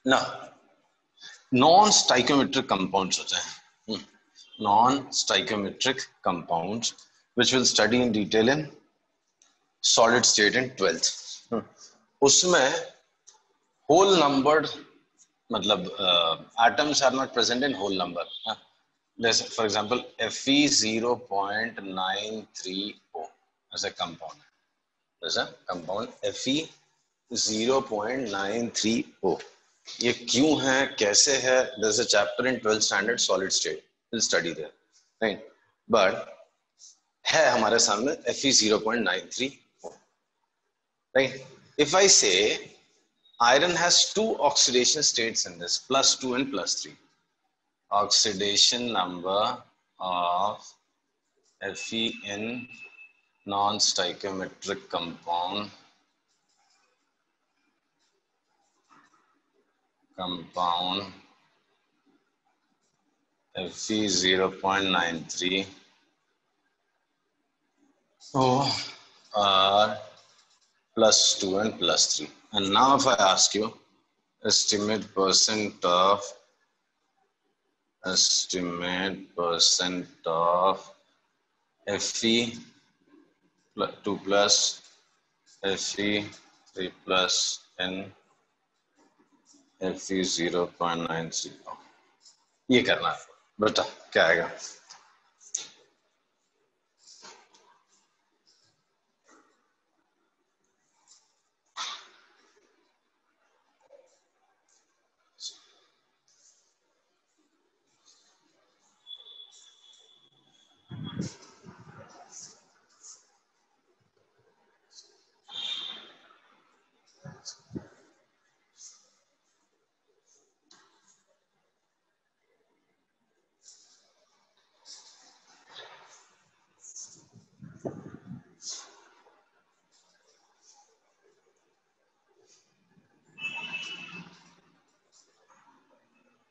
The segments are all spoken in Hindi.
ना नॉन स्टाइकोमेट्रिक कंपाउंड्स होते हैं, non stoichiometric compounds which will study in detail in solid state in 12th। उसमें whole numbered मतलब atoms are not present in whole number। For example Fe0.93O as a compound, as a compound Fe0.93O। ये क्यों है, कैसे है, there's a chapter in 12th standard solid state, we'll study there, right? But है हमारे सामने Fe0.93O, right? If I say iron has two oxidation states in this, +2 and +3, oxidation number of Fe in non-stoichiometric compound Fe0.93 are +2 and +3. And now if I ask you estimate percent of Fe2 plus Fe3 plus and Fe0.93। ये करना है बेटा, क्या आएगा?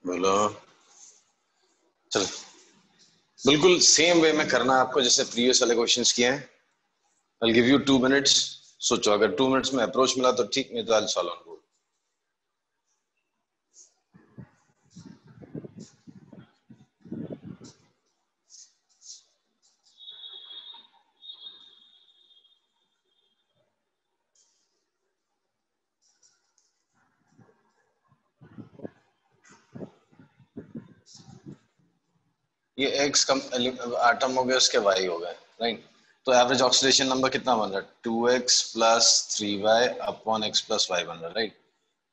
बोलो, चलो बिल्कुल सेम वे में करना है आपको जैसे प्रीवियस वाले क्वेश्चंस किए हैं। I'll give you 2 minutes, सोचो अगर 2 minutes में अप्रोच मिला तो ठीक, नहीं तो I'll solve on board। ये X एटम हो गया, उसके Y हो गए, राइट? तो एवरेज ऑक्सीडेशन नंबर कितना बन रहा है? 2x + 3y / x + y बन रहा है, राइट?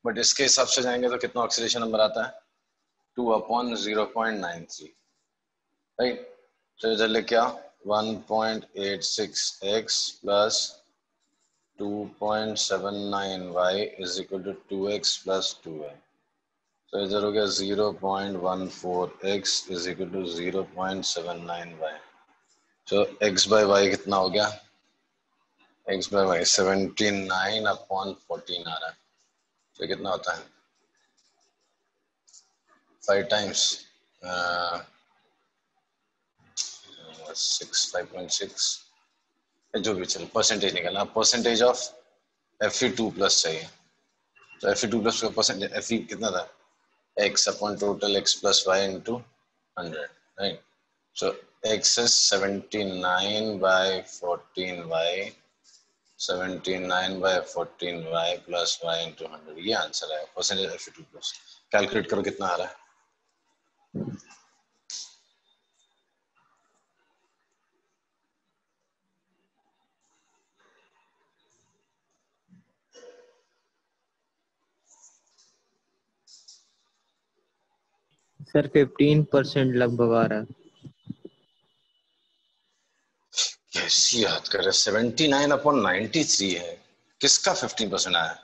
बट इसके हिसाब से जाएंगे तो कितना ऑक्सीडेशन नंबर आता है? 2/0.93, राइट? तो इधर लेके आओ 1.86x + 2.79y = 2x + 2y। तो इधर हो गया 0.14x = 0.79y। तो x by y कितना हो गया? x by y 79/14 आ रहा है। तो कितना होता है? 5 times 5.6, जो भी चल, परसेंटेज निकालना। परसेंटेज ऑफ Fe2+ चाहिए, तो Fe2+ का परसेंटेज Fe कितना था? x upon total x plus y into 100, right? So x is 79/14y, 79/14y plus y into 100। ये आंसर है परसेंटेज Fe2+। कैलकुलेट करो कितना आ रहा है? सर 15% लगभग आ रहा है। कैसी याद कर रहे? 79/93 है, किसका 15% आया?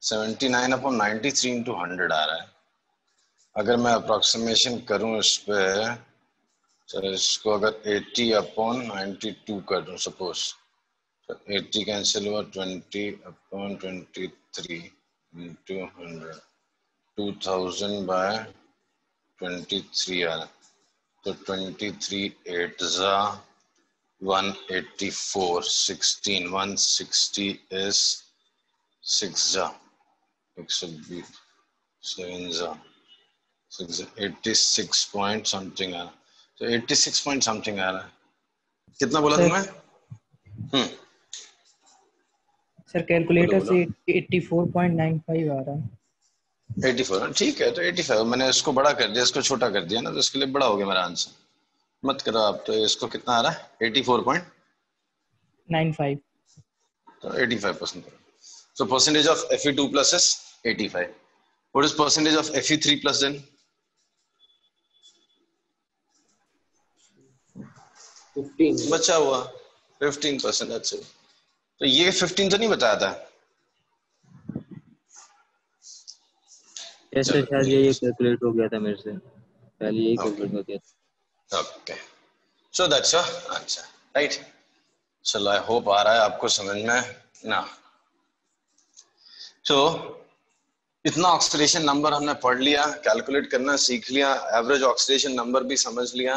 79/93 into 100 आ रहा है। अगर मैं अप्रोक्सीमेशन करूं इस पे, तो इसको अगर 80/92 कर दूं सपोज, तो 80 कैंसिल हुआ, 20/23 into 100, 2000/23 आ रहा। तो 23 8 184, 16 160 is 6 120, 86 पॉइंट समथिंग आ रहा, तो 86 पॉइंट समथिंग आ रहा है। कितना बोला सर, तुमने? सर बोलो कैलकुलेटर बोलो। से 84.95 आ रहा है। 84, ठीक है। तो 85 मैंने इसको बड़ा कर दिया, इसको छोटा कर दिया ना, तो इसके लिए बड़ा हो गया मेरा आंसर। मत करो आप। तो इसको कितना आ रहा है? 84 पॉइंट 95। तो 85% करो। So percentage of Fe2 plus is 85. What is percentage of Fe3 plus then? 15। बचा हुआ 15%। अच्छा, तो ये 15 तो नहीं बताया था। ऐसे चलो शायद कोई ये नहीं। कैलकुलेट हो गया था मेरे से, पहले यही ओके कैलकुलेट हो गया था। Okay, so that's your answer, right. चलो आई होप आ रहा है आपको समझ में ना। तो इतना ऑक्सीडेशन नंबर हमने पढ़ लिया, कैलकुलेट करना सीख लिया, एवरेज ऑक्सीडेशन नंबर भी समझ लिया।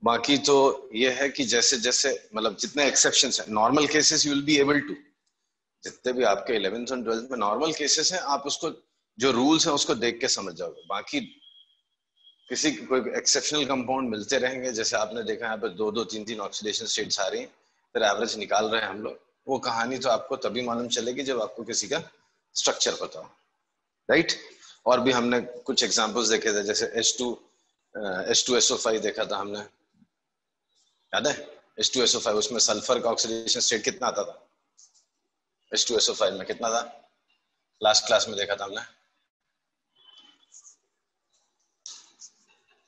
बाकी तो ये है कि जैसे जैसे मतलब जितने एक्सेप्शंस हैं, normal cases you will be able to, जितने भी आपके 11th और 12th में नॉर्मल केसेस हैं, आप उसको जो रूल्स हैं उसको देख के समझ जाओगे। बाकी किसी कोई एक्सेप्शनल कंपाउंड मिलते रहेंगे, जैसे आपने देखा यहाँ पे 2-2, 3-3 ऑक्सीडेशन स्टेट्स आ रही हैं, फिर एवरेज निकाल रहे हैं हम लोग। वो कहानी तो आपको तभी मालूम चलेगी जब आपको किसी का स्ट्रक्चर पता हो, राइट। और भी हमने कुछ एग्जांपल्स देखे थे, जैसे H2SO5 देखा था हमने, याद है? H2SO5, उसमें सल्फर का ऑक्सीडेशन स्टेट कितना आता था? H2SO5 में कितना था? लास्ट क्लास में देखा था हमने।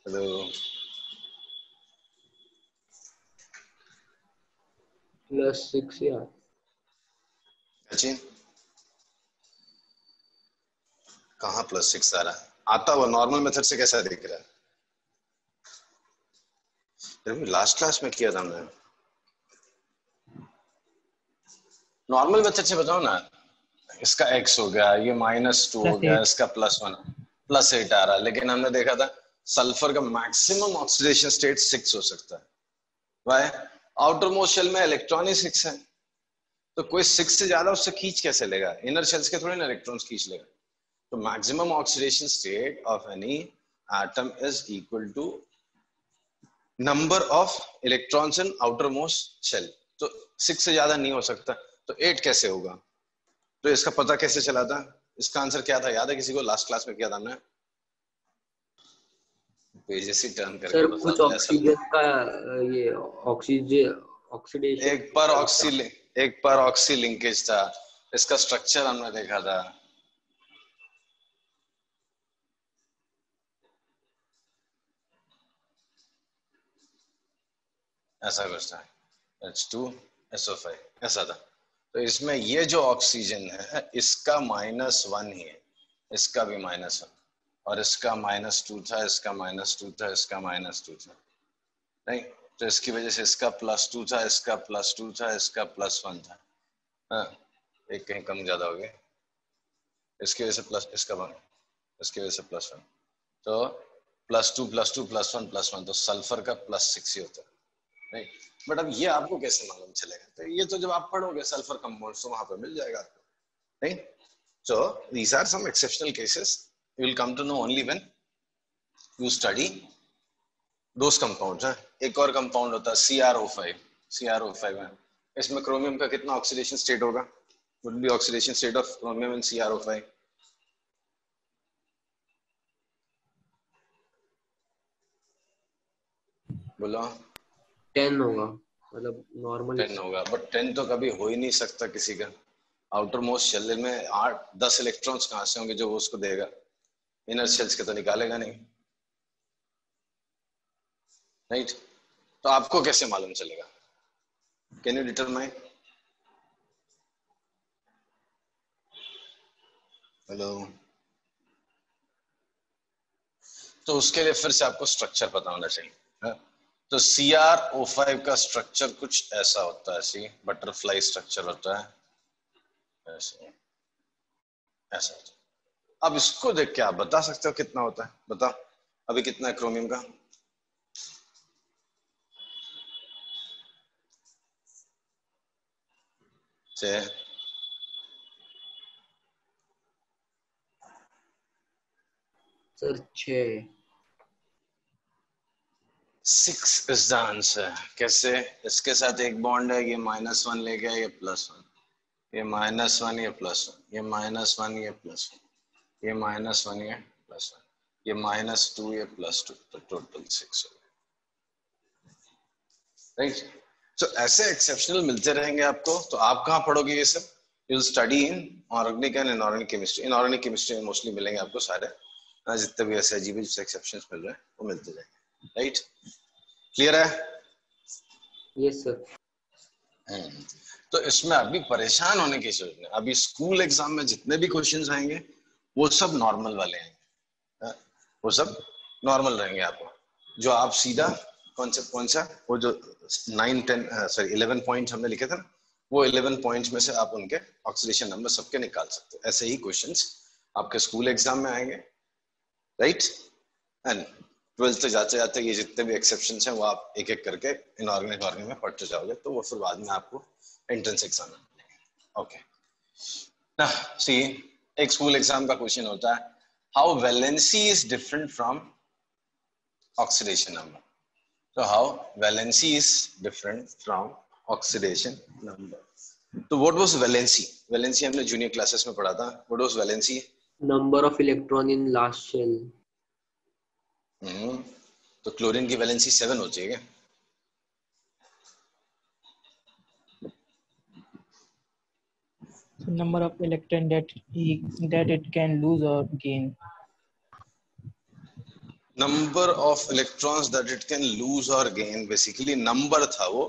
हेलो, +6 यार। सचिन कहाँ +6 आ रहा है? आता हुआ नॉर्मल मेथड से कैसा दिख रहा है? लास्ट क्लास में किया था हमने। नॉर्मल मेथड से बताओ ना। इसका x हो गया, ये -2 हो गया, +8। इसका +1, +8 आ रहा है। लेकिन हमने देखा था सल्फर का मैक्सिमम ऑक्सीडेशन स्टेट 6 हो सकता है। वाई? आउटर मोस्ट शेल में इलेक्ट्रॉन ही 6 है, तो कोई 6 से ज्यादा उससे खींच कैसे लेगा? इनर शेल्स के थोड़े ना इलेक्ट्रॉन्स खींच लेगा। तो maximum oxidation state of any atom is equal to number of electrons in outer most shell. तो 6 से ज्यादा नहीं हो सकता, तो 8 कैसे होगा? तो इसका पता कैसे चला था? इसका आंसर क्या था, याद है किसी को? लास्ट क्लास में किया था हमने। पेजेस ही टर्न करके सर बता कुछ दो ऐसा ऑक्सीजन लगता का ये ऑक्सीडेशन है। एक पर ऑक्सी लिंकेज था, इसका स्ट्रक्चर हमने देखा था। ऐसा कुछ था, H2SO5 ऐसा था। तो इसमें ये जो ऑक्सीजन है इसका -1 ही है, इसका भी -1, और इसका -2 था, इसका -2 था, इसका -2 था, नहीं? तो इसकी वजह से इसका +2 था, इसका +2 था, इसका +1 था। हाँ, एक कहीं कम ज्यादा हो गया, इसकी वजह से प्लस, इसका 1, इसकी वजह से +1। तो +2 +2 +1 +1, तो सल्फर का +6 ही होता है, नहीं? बट अब ये आपको कैसे मालूम चलेगा? तो ये तो जब आप पढ़ोगे सल्फर कंपाउंड्स तो वहां पर मिल जाएगा आपको, नहीं? So these are some exceptional cases you will come to know only when you study those compounds. एक और कंपाउंड होता है CrO5। CrO5 है, इसमें क्रोमियम का कितना ऑक्सीडेशन स्टेट होगा? would be oxidation state of chromium in CrO5? बोलो। 10 होगा, मतलब नॉर्मल। 10 होगा, बट 10 तो कभी हो ही नहीं सकता किसी का। आउटर मोस्ट शेल में 8-10 इलेक्ट्रॉन्स कहां से होंगे जो वो उसको देगा? इनर शेल्स के तो निकालेगा नहीं, राइट? तो आपको कैसे मालूम चलेगा? Can you determine? हेलो। तो उसके लिए फिर से आपको स्ट्रक्चर पता होना चाहिए, है? तो CrO5 का स्ट्रक्चर कुछ ऐसा होता है, ऐसी बटरफ्लाई स्ट्रक्चर होता है, ऐसे, ऐसा। अब इसको देख के आप बता सकते हो कितना होता है। बताओ अभी कितना है क्रोमियम का? से सर 6. 6 is the answer. कैसे? इसके साथ एक बॉन्ड है, ये -1 ले गया, ये +1, ये -1, ये +1, ये -1, ये +1, ये -1, ये +1, ये -2, ये +2, तो टोटल 6 हो गया. राइट. सो ऐसे एक्सेप्शनल मिलते रहेंगे आपको. तो आप कहाँ पढ़ोगे ये सब? You will study in organic and inorganic chemistry. Inorganic chemistry में मोस्टली मिलेंगे आपको सारे. जितने भी ऐसे अजीब एक्सेप्शंस मिल रहे हैं वो मिलते जाएंगे. राइट. क्लियर है? Yes sir. तो इसमें अभी परेशान होने की जरूरत नहीं. अभी स्कूल एग्जाम में जितने भी क्वेश्चंस आएंगे वो सब नॉर्मल वाले आएंगे. वो सब नॉर्मल रहेंगे आपको. जो आप सीधा कौन सा वो जो 11 पॉइंट्स हमने लिखे थे ना, वो 11 पॉइंट्स में से आप उनके ऑक्सीडेशन नंबर सबके निकाल सकते हो. ऐसे ही क्वेश्चंस आपके स्कूल एग्जाम में आएंगे. राइट. एंड 12th तक जाते जाते ये जितने भी एक्सेप्शंस हैं वो आप एक एक करके इनऑर्गेनिक में पढ़ते जाओगे, तो वो फिर बाद में आपको एंट्रेंस एग्जाम में मिलेंगे. ओके ना. सी, एक स्कूल एग्जाम का क्वेश्चन होता है, how valency is different from oxidation number. So how valency is different from oxidation number. तो what was valency? Valency हमने junior classes में पढ़ा था. What was valency? Number of electron in last shell. तो क्लोरीन की वैलेंसी 7 होती है क्या? Number of electron that it can lose or gain. Number of electrons that it can lose or gain. Basically number था वो.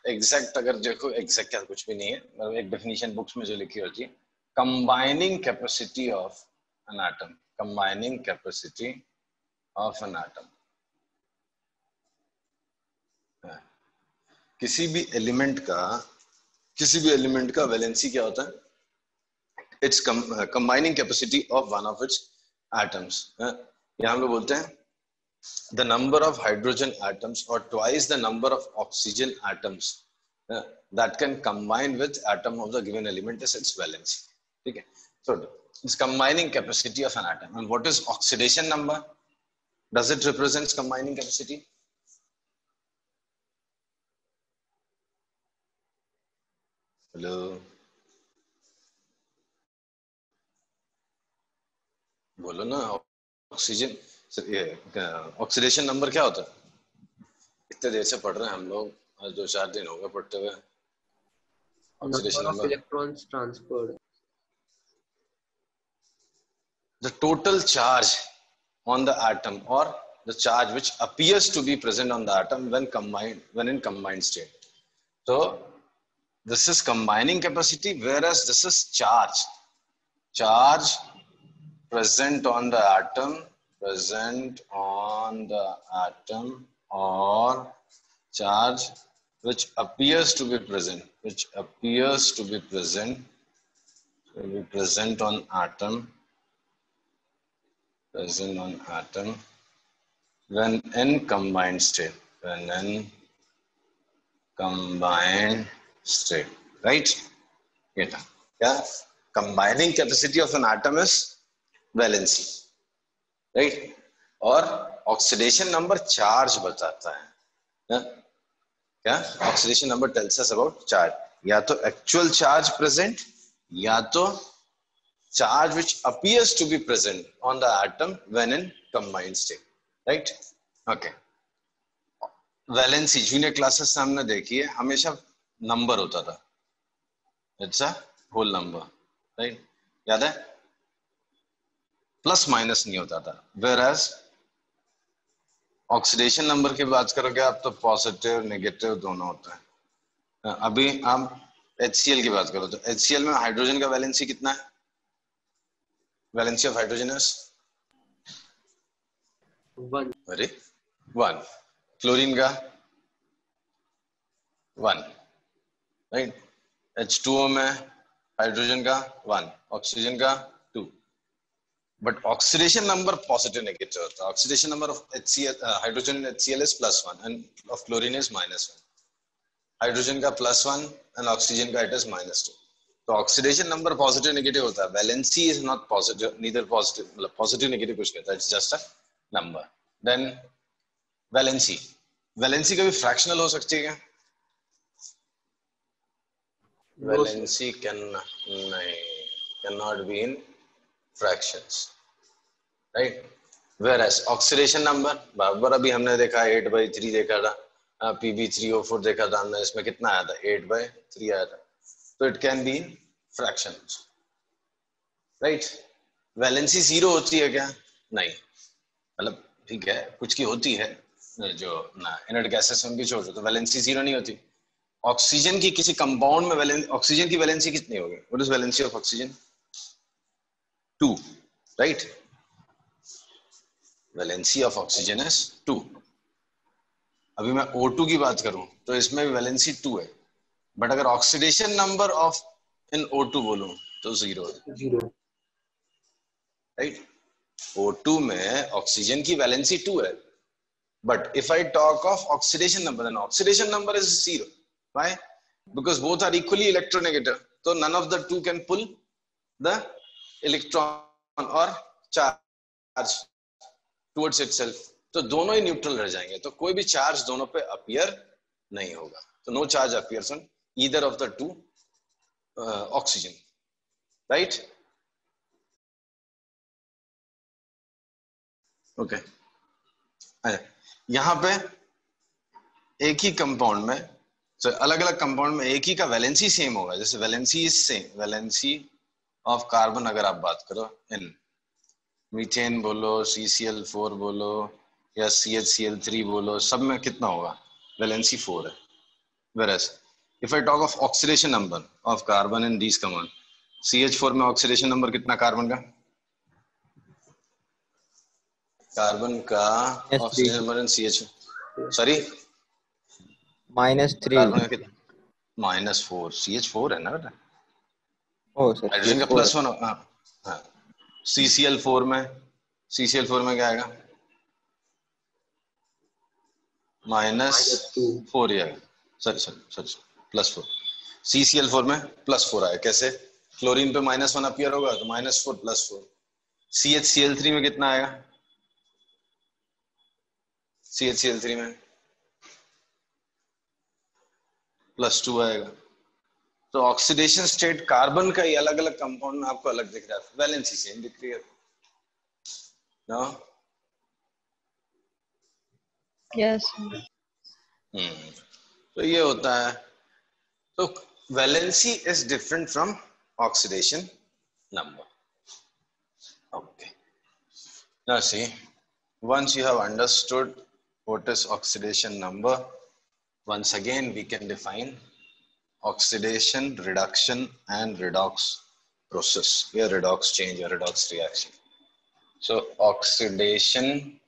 Exact अगर देखो, exact क्या कुछ भी नहीं है. मतलब एक definition books में जो लिखी होती है, combining capacity of an atom. Combining capacity of an atom. किसी भी एलिमेंट का वैलेंसी क्या होता है? It's combining capacity of one of its atoms. यहाँ हम लोग बोलते हैं the number of hydrogen atoms or twice the number of oxygen atoms that can combine with atom of the given element is its valency. ठीक है. So it's combining capacity of an atom. And what is oxidation number? Does it represent combining capacity? Hello. बोलो ना. ऑक्सीजन ऑक्सीडेशन नंबर क्या होता है? इतने देर से पढ़ रहे हैं हम लोग, आज 2-4 दिन हो गए पढ़ते हुए. Oxidation Number of number, electrons transferred. the total charge on the atom or the charge which appears to be present on the atom when in combined state. So this is combining capacity, whereas this is charge present on the atom or charge which appears to be present on atom when in combined state. Right. Yeah. Combining capacity of an atom is valency. Right. और ऑक्सीडेशन नंबर चार्ज बताता है. क्या? Oxidation number tells us about charge. या तो एक्चुअल चार्ज प्रेजेंट, या तो charge which appears to be present on the atom when in combined state. Right. Okay. Valency junior classes से हमने देखी है, हमेशा नंबर होता था. It's a whole number. Right. याद है? प्लस माइनस नहीं होता था. वेयरएज ऑक्सीडेशन नंबर की बात करोगे आप तो पॉजिटिव नेगेटिव दोनों होता है. अभी आप HCl की बात करो तो HCl में हाइड्रोजन का वैलेंसी कितना है? Valency of hydrogen is 1. अरे 1. क्लोरीन का 1. राइट. H2O में हाइड्रोजन का 1, ऑक्सीजन का 2. But oxidation number positive negative होता है. Oxidation number of HCl hydrogen in HCl is +1 and of chlorine is -1. Hydrogen का +1 एंड ऑक्सीजन का इट इज -2. तो ऑक्सीडेशन नंबर पॉजिटिव नेगेटिव होता है, valency is not positive, neither positive, मतलब पॉजिटिव नेगेटिव कुछ कहता है, it's just a number. Then valency, valency कभी फ्रैक्शनल हो सकती है क्या? Valency can not be in fractions, right. Whereas oxidation number बराबर, अभी हमने देखा 8/3 देखा था, Pb3O4 देखा था हमने, इसमें कितना आया था? 8/3 आया था. तो it can be in fractions, right. Valency 0 होती है क्या? नहीं, मतलब ठीक है कुछ की होती है, जो ना इनर्ट गैसेस उनकी छोड़ दो, तो वैलेंसी 0 नहीं होती. ऑक्सीजन की किसी कंपाउंड में ऑक्सीजन की वैलेंसी कितनी होगी? What is valency of oxygen? 2, right. Valency of oxygen is 2. अभी मैं O2 की बात करूं तो इसमें भी वैलेंसी 2 है, बट अगर oxidation number of in O2 बोलूं तो 0 है, 0. राइट. O2 में ऑक्सीजन की वैलेंसी 2 है, but if I talk of oxidation number, then oxidation number is 0. Why? Because both are equally electronegative, so none of the two can pull the electron or charge towards itself. तो दोनों ही न्यूट्रल रह जाएंगे, तो कोई भी चार्ज दोनों पे अपीयर नहीं होगा. तो no charge appears on either of the two oxygen, right. Okay, यहां पे एक ही कंपाउंड में, तो अलग अलग कंपाउंड में एक ही का वैलेंसी सेम होगा. जैसे valency is same, valency of carbon अगर आप बात करो, इन मीथेन बोलो, CCl4 बोलो या CHCl3 बोलो, सब में कितना होगा? वैलेंसी 4 है. Whereas if I talk of oxidation number of carbon in these compound, CH4 में ऑक्सीडेशन नंबर कितना कार्बन का? कार्बन का oxidation number in CH, sorry -3. Carbon का कितना? -4. CH4 है ना बेटा, ओ सर, हाइड्रोजन का +1. हाँ. CCl4 में क्या आएगा? -4 ही आएगा. सॉरी +4. CCl4 में +4 आया. कैसे? क्लोरीन पे -1 अपीयर होगा तो -4 +4. CHCl3 में कितना आएगा? CHCl3 में +2 आएगा. तो ऑक्सीडेशन स्टेट कार्बन का ही अलग अलग कंपाउंड में आपको अलग दिख रहा है, वैलेंसी सेम दिख रही है ना? यस. तो ये होता है. तो valency is different from oxidation number. Okay, now see, once you have understood what is oxidation number, once again we can define oxidation, reduction and redox process. Here redox change or redox reaction. So oxidation,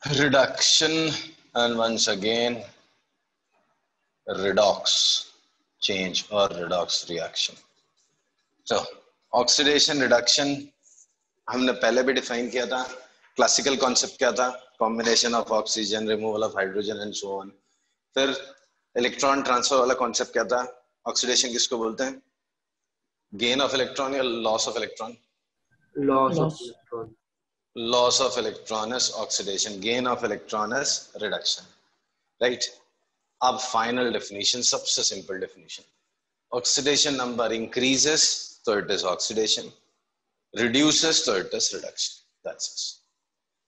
reduction and once again redox change or redox reaction. So oxidation reduction हमने पहले भी डिफाइन किया था. क्लासिकल कॉन्सेप्ट क्या था? Combination of oxygen, removal of hydrogen and so on. फिर इलेक्ट्रॉन ट्रांसफर वाला कॉन्सेप्ट क्या था? ऑक्सीडेशन किसको बोलते हैं? गेन ऑफ इलेक्ट्रॉन या loss of electron? Loss of electron. Loss of electron is oxidation, gain of electron is reduction, right. अब फाइनल डेफिनेशन, सबसे simple definition. Oxidation number increases तो it is oxidation, reduces so it is reduction. That's it.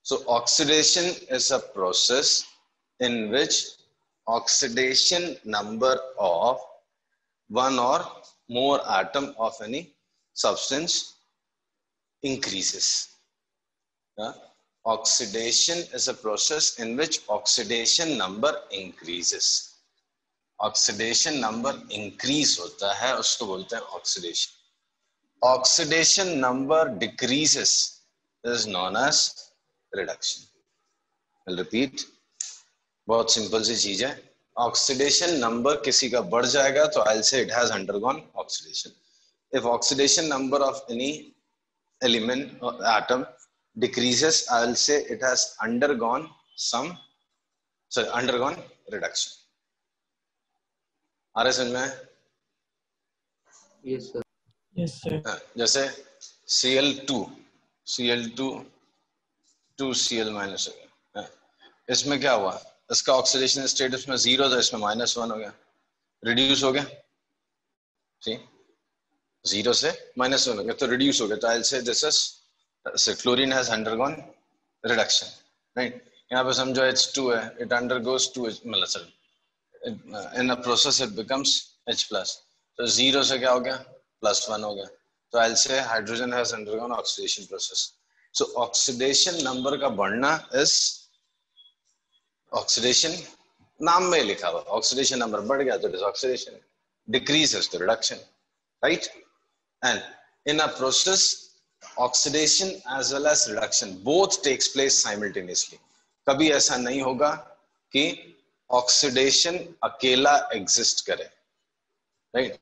So oxidation is a process in which oxidation number of one or more atom of any substance increases. Oxidation is a process in which oxidation number increases. Oxidation number increase होता है, उसको बोलते हैं oxidation. Oxidation number decreases is known as reduction. I'll repeat. बहुत सिंपल सी चीज है. Oxidation number किसी का बढ़ जाएगा तो I'll say it has undergone oxidation. If oxidation number of any element or atom decreases, I'll say it has undergone reduction. आ रहा है समझ में? Yes, sir. Yes, sir. जैसे Cl2 Cl2 2Cl माइनस हो गया, इसमें क्या हुआ, इसका ऑक्सीडेशन स्टेट इसमें 0 था, इसमें -1 हो गया, रिड्यूस हो गया, ठीक, 0 से -1 हो गया तो रिड्यूस हो गया। तो I will say this is chlorine has undergone reduction, right. यहाँ पे समझो H2 है, इट अंडरगोस 2 मतलब sir in a process it becomes H+, तो 0 से क्या हो गया +1 हो गया, तो I will say hydrogen has undergone oxidation process. So oxidation number का बढ़ना इज ऑक्सीडेशन, नाम में लिखा हुआ ऑक्सीडेशन नंबर बढ़ गया तो it is oxidation, decrease is the reduction, right. And in a process oxidation as well as reduction both takes place simultaneously. कभी ऐसा नहीं होगा कि ऑक्सीडेशन अकेला एग्जिस्ट करे, राइट।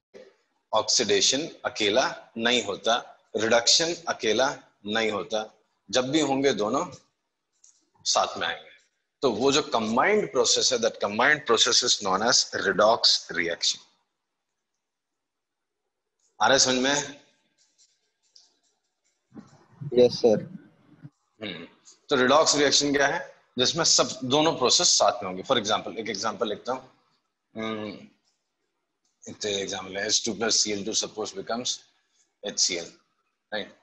ऑक्सीडेशन अकेला नहीं होता, रिडक्शन अकेला नहीं होता, जब भी होंगे दोनों साथ में आएंगे। तो वो जो कंबाइंड प्रोसेस है, that combined process is known as redox reaction. आ रहा है समझ में? Yes sir. तो रिडॉक्स रिएक्शन क्या है, जिसमें सब दोनों प्रोसेस साथ में होंगे। फॉर एग्जांपल एक एग्जांपल लिखता हूं, एग्जांपल है H2 plus Cl2 suppose becomes HCl, right.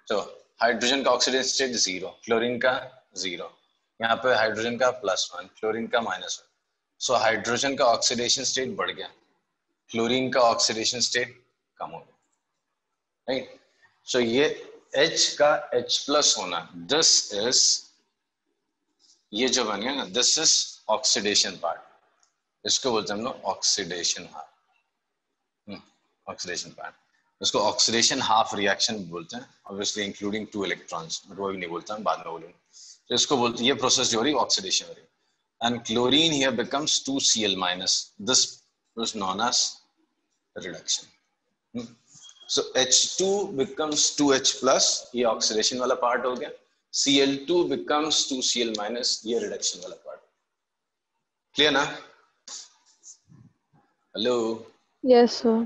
तो हाइड्रोजन का ऑक्सीडेशन स्टेट 0, क्लोरीन का 0, यहाँ पे हाइड्रोजन का +1, क्लोरीन का -1, सो हाइड्रोजन का ऑक्सीडेशन स्टेट बढ़ गया, क्लोरीन का ऑक्सीडेशन स्टेट कम हो गया, राइट। सो ये H का H+ होना, दिस इज, ये जो बन गया ना, दिस इज ऑक्सीडेशन पार्ट, इसको बोलते हैं हम लोग ऑक्सीडेशन हाफ, ऑक्सीडेशन पार्ट, इसको ऑक्सीडेशन हाफ रिएक्शन बोलते हैं, ऑब्वियसली इंक्लूडिंग 2 इलेक्ट्रॉन्स, बट वो भी नहीं बोलता, बाद में बोलूंगा। तो इसको बोलते, ये प्रोसेस जो हो रही है ऑक्सीडेशन हो रही है, and chlorine here becomes 2Cl-, this is known as reduction. So H2 becomes 2H+, ये ऑक्सीडेशन वाला पार्ट हो गया, Cl2 becomes 2Cl-, ये रिडक्शन वाला पार्ट। क्लियर ना? हेलो? Yes, sir.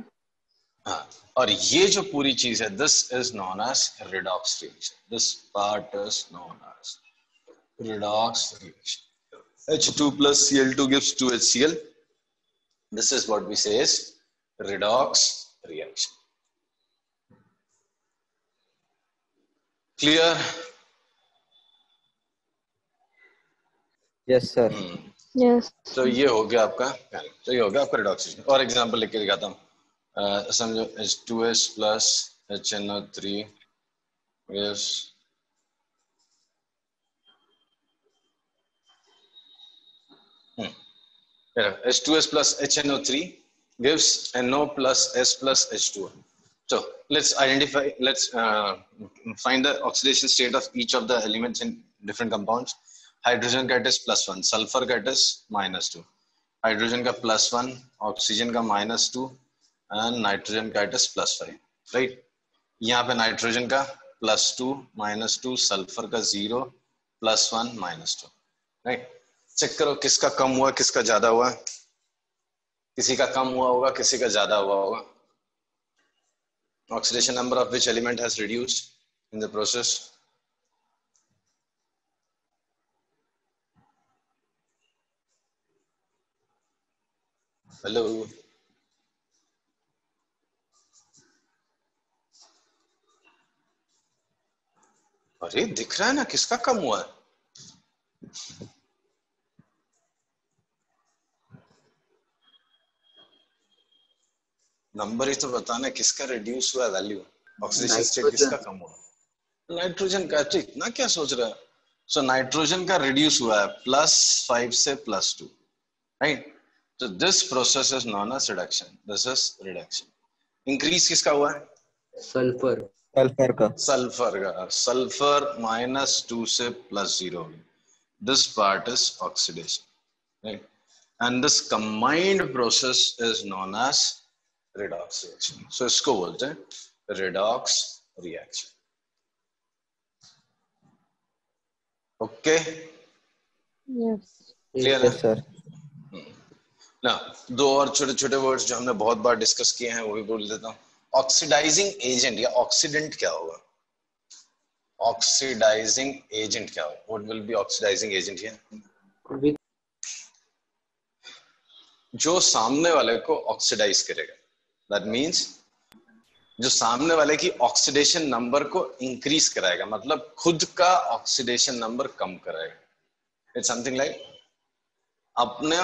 हाँ, और ये जो पूरी चीज है, this is known as redox reaction, this part is known as redox reaction. H2 plus Cl2 gives 2HCl. This is what we say is redox reaction. Clear? Yes sir. Yes. तो ये हो गया आपका, तो ये हो गया आपका redox reaction। और एग्जांपल लिख के दिखाता हूँ, समझो H2S plus HNO3 gives H2S plus HNO3 gives NO plus S plus H2O. So let's identify, let's find the oxidation state of each of the elements in different compounds. Hydrogen का it is +1, sulfur का it is -2, hydrogen का +1, oxygen का -2 and nitrogen का it is +5, right? यहाँ पे nitrogen का +2, -2, sulfur का 0, +1, -2, right? चेक करो किसका कम हुआ किसका ज्यादा हुआ, किसी का कम हुआ होगा किसी का ज्यादा हुआ होगा। Oxidation number of which element has reduced in the process? Hello? अरे दिख रहा है ना किसका कम हुआ है? नंबर ही तो बताना किसका रिड्यूस हुआ वैल्यू, ऑक्सीडेशन स्टेट किसका कम हुआ? नाइट्रोजन का। तो इतना क्या सोच रहा है? सो नाइट्रोजन का रिड्यूस हुआ है +5 से +2, राइट? तो this process is known as reduction, this is reduction. Increase किसका हुआ है? सल्फर। सल्फर का। सल्फर का, सल्फर -2 से +0, this part is oxidation, right? And this combined process is known as redox reaction. So इसको बोलते हैं redox reaction. Okay? Yes. Clear yes sir. ना? दो और छोटे छोटे वर्ड्स जो हमने बहुत बार डिस्कस किए हैं वो भी बोल देता हूँ। ऑक्सीडाइजिंग एजेंट या ऑक्सीडेंट क्या होगा? ऑक्सीडाइजिंग एजेंट क्या होगा? What will be oxidising agent here? जो सामने वाले को ऑक्सीडाइज करेगा, दैट मींस जो सामने वाले की ऑक्सीडेशन नंबर को इंक्रीज कराएगा, मतलब खुद का ऑक्सीडेशन नंबर कम कराएगा. इट्स समथिंग लाइक अपने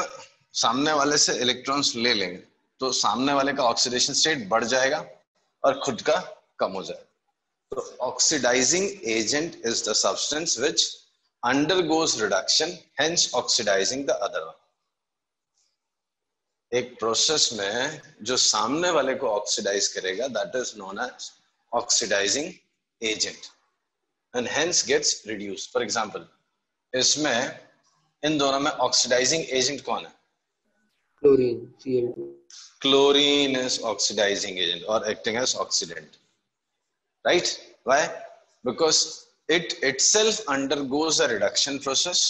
सामने वाले से इलेक्ट्रॉन्स ले लेंगे तो सामने वाले का ऑक्सीडेशन स्टेट बढ़ जाएगा और खुद का कम हो जाएगा. तो oxidising agent is the substance which undergoes reduction, hence oxidising the other one. एक प्रोसेस में जो सामने वाले को ऑक्सीडाइज करेगा, that is known as oxidising agent and hence gets reduced. For example इसमें इन दोनों में ऑक्सीडाइजिंग एजेंट कौन है? Chlorine, Cl2. Chlorine is oxidizing agent or acting as oxidant, right? Why? Because it itself undergoes a reduction process.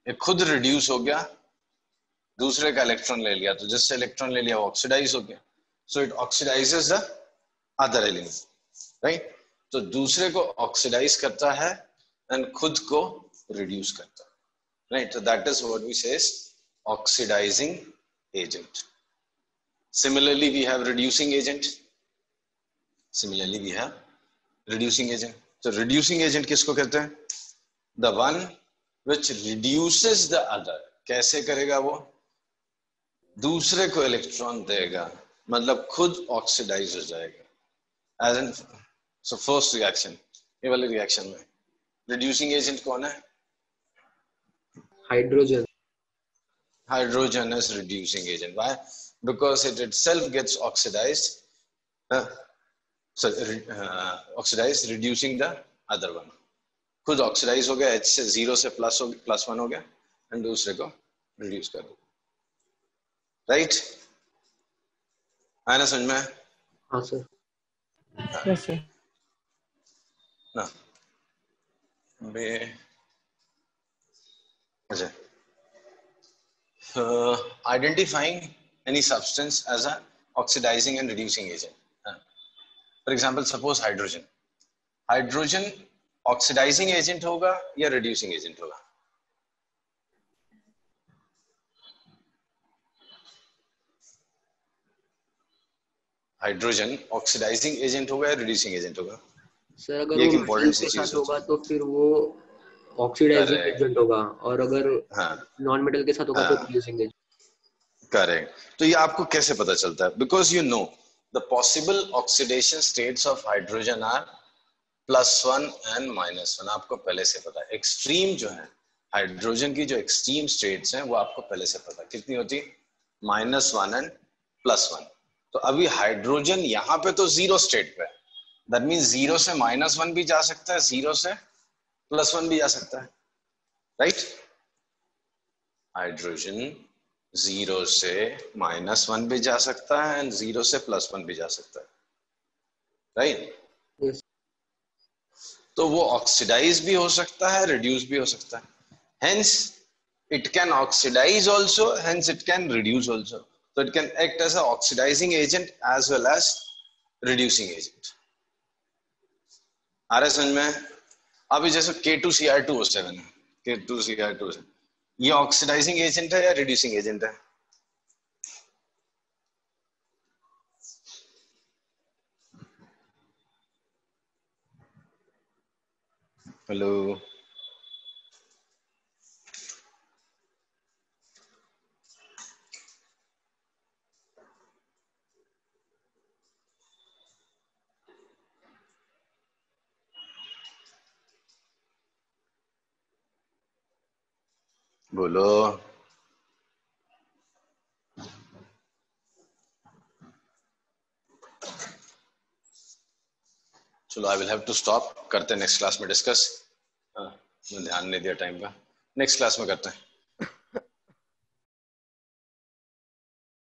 ये खुद रिड्यूस हो गया, दूसरे का इलेक्ट्रॉन ले लिया, तो जिससे इलेक्ट्रॉन ले लिया वो ऑक्सीडाइज हो गया. So it oxidises the other element, right? तो दूसरे को ऑक्सीडाइज करता है एंड खुद को रिड्यूस करता है, right? So that is what we say is oxidizing agent. Similarly, we have reducing agent. Similarly, we have reducing agent. So reducing agent किसको कहते हैं? The one which reduces the other. कैसे करेगा वो? दूसरे को इलेक्ट्रॉन देगा, मतलब खुद ऑक्सीडाइज हो जाएगा. As in, so first reaction, ये वाले रिएक्शन में reducing agent कौन है? Hydrogen. Hydrogen is reducing agent. Why? Because it itself gets oxidized. Oxidized, reducing the other one. खुद ऑक्सीडाइज हो गया, H से 0 से +1 हो गया एंड दूसरे को रिड्यूस कर दो, राइट? है ना समझ में? हाँ सर. Yes, sir. ना बे अच्छा. Identifying any substance as a oxidizing and reducing agent. For example, suppose hydrogen. Hydrogen oxidizing agent होगा या reducing agent होगा? हाइड्रोजन ऑक्सीडाइजिंग एजेंट होगा या रिड्यूसिंग एजेंट होगा? सर अगर वो मेटल के साथ होगा तो फिर वो ऑक्सीडाइजिंग एजेंट होगा, और अगर नॉन मेटल के साथ होगा तो रिड्यूसिंग एजेंट. करेक्ट. तो ये आपको कैसे पता चलता है? Because you know the possible oxidation states of hydrogen are +1 and -1. आपको पहले से पता है. एक्सट्रीम जो है हाइड्रोजन की, जो एक्सट्रीम स्टेट्स हैं वो आपको पहले से पता है. कितनी होती? -1 एंड +1. तो अभी हाइड्रोजन यहाँ पे तो 0 स्टेट पे है, दैट मींस 0 से -1 भी जा सकता है, 0 से +1 भी जा सकता है, राइट? हाइड्रोजन 0 से -1 भी जा सकता है एंड 0 से +1 भी जा सकता है, राइट? Yes. तो वो ऑक्सीडाइज भी हो सकता है, रिड्यूस भी हो सकता है. Hence it can oxidise also, hence it can reduce also. So it can act as an oxidizing agent as well as reducing agent. आ रहा है समझ में? अभी जैसे K2Cr2O7 है, K2Cr2O7, ये ऑक्सीडाइजिंग एजेंट है या रिड्यूसिंग एजेंट है? हेलो, बोलो. चलो I will have to stop. करते हैं नेक्स्ट क्लास में डिस्कस. ध्यान नहीं दिया टाइम का. नेक्स्ट क्लास में करते हैं.